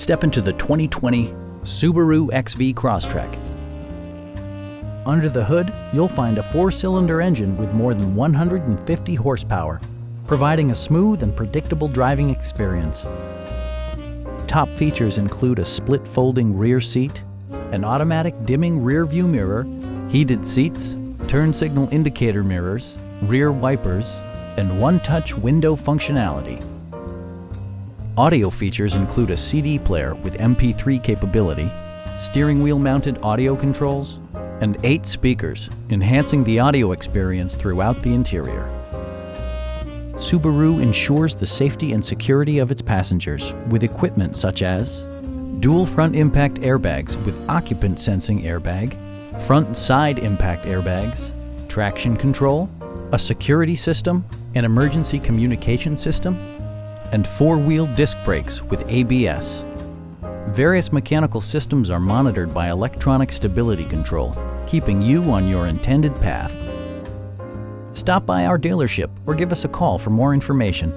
Step into the 2020 Subaru XV Crosstrek. Under the hood, you'll find a 4-cylinder engine with more than 150 horsepower, providing a smooth and predictable driving experience. Top features include a split folding rear seat, an automatic dimming rear view mirror, heated seats, turn signal indicator mirrors, rear wipers, and one-touch window functionality. Audio features include a CD player with MP3 capability, steering wheel mounted audio controls, and 8 speakers, enhancing the audio experience throughout the interior. Subaru ensures the safety and security of its passengers with equipment such as dual front impact airbags with occupant sensing airbag, front and side impact airbags, traction control, a security system, an emergency communication system, and 4-wheel disc brakes with ABS. Various mechanical systems are monitored by electronic stability control, keeping you on your intended path. Stop by our dealership or give us a call for more information.